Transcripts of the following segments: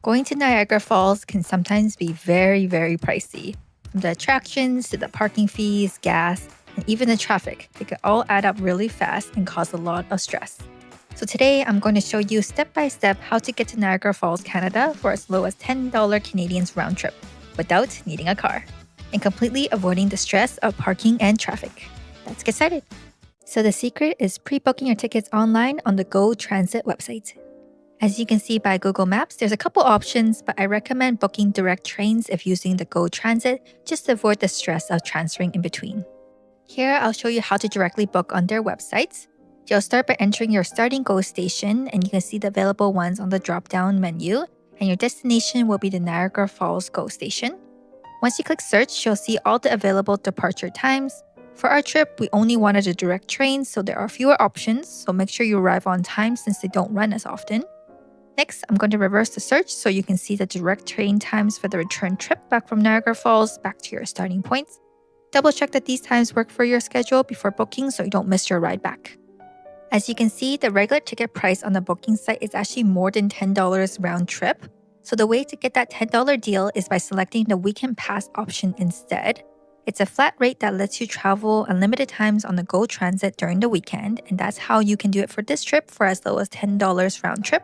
Going to Niagara Falls can sometimes be very, very pricey. From the attractions to the parking fees, gas, and even the traffic, they can all add up really fast and cause a lot of stress. So today, I'm going to show you step by step how to get to Niagara Falls, Canada for as low as $10 Canadians round trip without needing a car and completely avoiding the stress of parking and traffic. Let's get started. So the secret is pre-booking your tickets online on the Go Transit website. As you can see by Google Maps, there's a couple options, but I recommend booking direct trains if using the Go Transit just to avoid the stress of transferring in between. Here, I'll show you how to directly book on their websites. You'll start by entering your starting Go station, and you can see the available ones on the drop-down menu, and your destination will be the Niagara Falls Go station. Once you click search, you'll see all the available departure times. For our trip, we only wanted a direct train, so there are fewer options, so make sure you arrive on time since they don't run as often. Next, I'm going to reverse the search so you can see the direct train times for the return trip back from Niagara Falls back to your starting points. Double check that these times work for your schedule before booking so you don't miss your ride back. As you can see, the regular ticket price on the booking site is actually more than $10 round trip. So the way to get that $10 deal is by selecting the weekend pass option instead. It's a flat rate that lets you travel unlimited times on the Go Transit during the weekend, and that's how you can do it for this trip for as low as $10 round trip.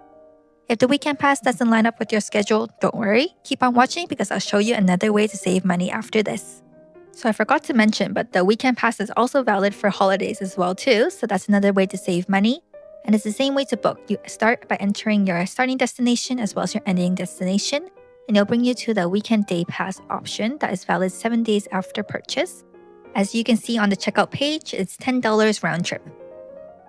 If the weekend pass doesn't line up with your schedule, don't worry. Keep on watching because I'll show you another way to save money after this. So I forgot to mention, but the weekend pass is also valid for holidays as well too, so that's another way to save money. And it's the same way to book. You start by entering your starting destination as well as your ending destination, and it'll bring you to the weekend day pass option that is valid 7 days after purchase. As you can see on the checkout page, it's $10 round trip.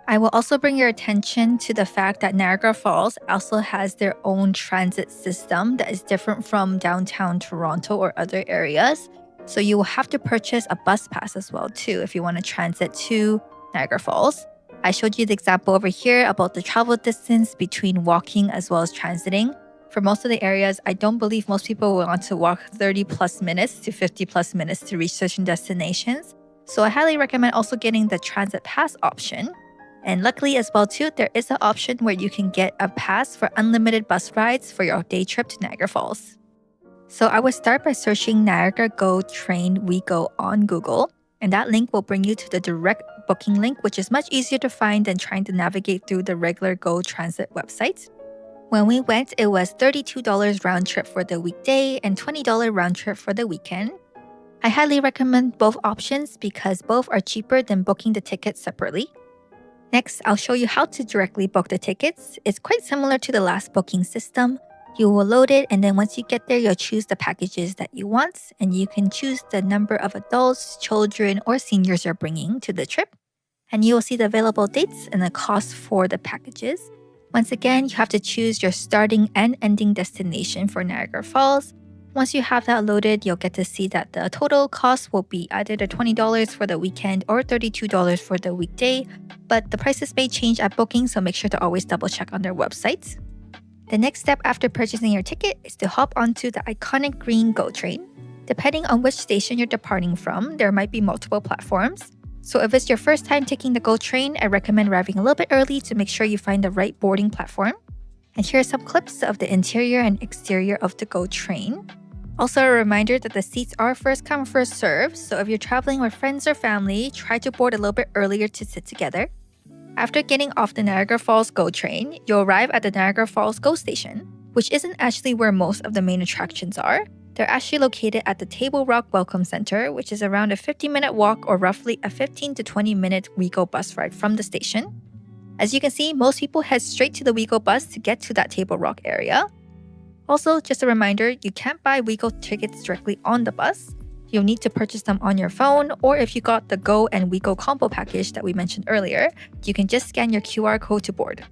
I will also bring your attention to the fact that Niagara Falls also has their own transit system that is different from downtown Toronto or other areas. So you will have to purchase a bus pass as well too if you want to transit to Niagara Falls. I showed you the example over here about the travel distance between walking as well as transiting. For most of the areas, I don't believe most people will want to walk 30 plus minutes to 50 plus minutes to reach certain destinations. So I highly recommend also getting the transit pass option. And luckily as well too, there is an option where you can get a pass for unlimited bus rides for your day trip to Niagara Falls. So I would start by searching Niagara Go Train We Go on Google, and that link will bring you to the direct booking link, which is much easier to find than trying to navigate through the regular Go Transit website. When we went, it was $32 round trip for the weekday and $20 round trip for the weekend. I highly recommend both options because both are cheaper than booking the tickets separately. Next, I'll show you how to directly book the tickets. It's quite similar to the last booking system. You will load it, and then once you get there, you'll choose the packages that you want, and you can choose the number of adults, children, or seniors you're bringing to the trip. And you will see the available dates and the cost for the packages. Once again, you have to choose your starting and ending destination for Niagara Falls. Once you have that loaded, you'll get to see that the total cost will be either the $20 for the weekend or $32 for the weekday, but the prices may change at booking, so make sure to always double check on their websites. The next step after purchasing your ticket is to hop onto the iconic green GO train. Depending on which station you're departing from, there might be multiple platforms. So if it's your first time taking the GO train, I recommend arriving a little bit early to make sure you find the right boarding platform. And here are some clips of the interior and exterior of the GO train. Also a reminder that the seats are first come, first serve, so if you're traveling with friends or family, try to board a little bit earlier to sit together. After getting off the Niagara Falls GO train, you'll arrive at the Niagara Falls GO station, which isn't actually where most of the main attractions are. They're actually located at the Table Rock Welcome Center, which is around a 15-minute walk or roughly a 15 to 20-minute WeGo bus ride from the station. As you can see, most people head straight to the WeGo bus to get to that Table Rock area. Also, just a reminder, you can't buy WeGo tickets directly on the bus. You'll need to purchase them on your phone, or if you got the Go and WeGo combo package that we mentioned earlier, you can just scan your QR code to board.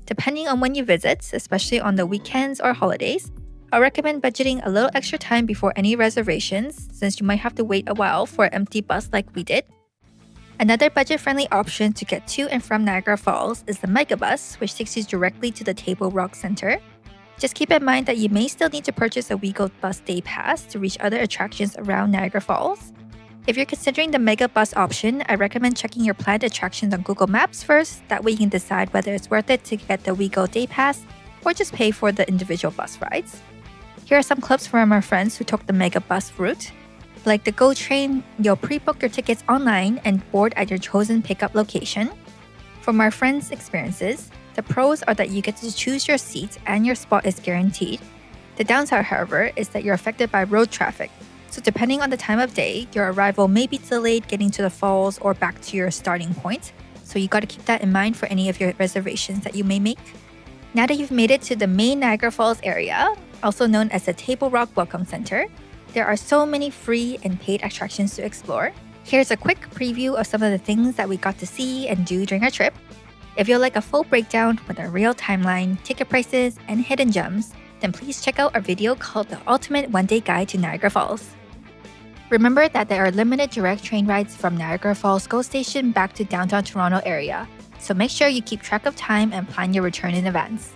Depending on when you visit, especially on the weekends or holidays, I recommend budgeting a little extra time before any reservations, since you might have to wait a while for an empty bus like we did. Another budget-friendly option to get to and from Niagara Falls is the Megabus, which takes you directly to the Table Rock Center. Just keep in mind that you may still need to purchase a WeGo bus day pass to reach other attractions around Niagara Falls. If you're considering the Megabus option, I recommend checking your planned attractions on Google Maps first. That way you can decide whether it's worth it to get the WeGo day pass or just pay for the individual bus rides. Here are some clips from our friends who took the Megabus route. Like the GO train, you'll pre-book your tickets online and board at your chosen pickup location. From our friends' experiences, the pros are that you get to choose your seat and your spot is guaranteed. The downside, however, is that you're affected by road traffic. So depending on the time of day, your arrival may be delayed getting to the falls or back to your starting point. So you got to keep that in mind for any of your reservations that you may make. Now that you've made it to the main Niagara Falls area, also known as the Table Rock Welcome Center, there are so many free and paid attractions to explore. Here's a quick preview of some of the things that we got to see and do during our trip. If you'd like a full breakdown with a real timeline, ticket prices, and hidden gems, then please check out our video called The Ultimate One-Day Guide to Niagara Falls. Remember that there are limited direct train rides from Niagara Falls GO Station back to downtown Toronto area, so make sure you keep track of time and plan your return in advance.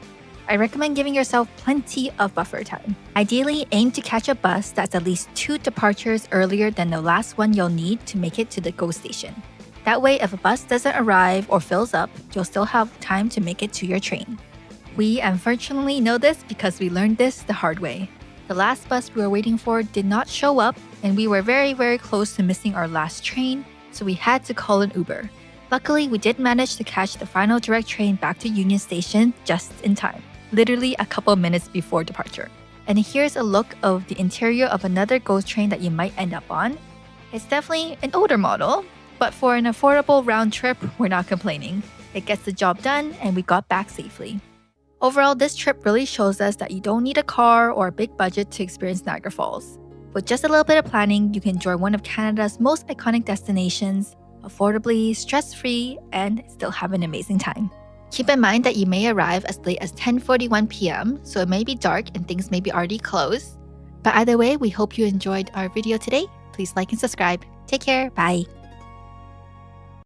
I recommend giving yourself plenty of buffer time. Ideally, aim to catch a bus that's at least 2 departures earlier than the last one you'll need to make it to the GO Station. That way, if a bus doesn't arrive or fills up, you'll still have time to make it to your train. We unfortunately know this because we learned this the hard way. The last bus we were waiting for did not show up, and we were very, very close to missing our last train, so we had to call an Uber. Luckily, we did manage to catch the final direct train back to Union Station just in time, literally a couple minutes before departure. And here's a look of the interior of another GO train that you might end up on. It's definitely an older model, but for an affordable round trip, we're not complaining. It gets the job done, and we got back safely. Overall, this trip really shows us that you don't need a car or a big budget to experience Niagara Falls. With just a little bit of planning, you can enjoy one of Canada's most iconic destinations, affordably, stress-free, and still have an amazing time. Keep in mind that you may arrive as late as 10:41 p.m., so it may be dark and things may be already closed. But either way, we hope you enjoyed our video today. Please like and subscribe. Take care. Bye.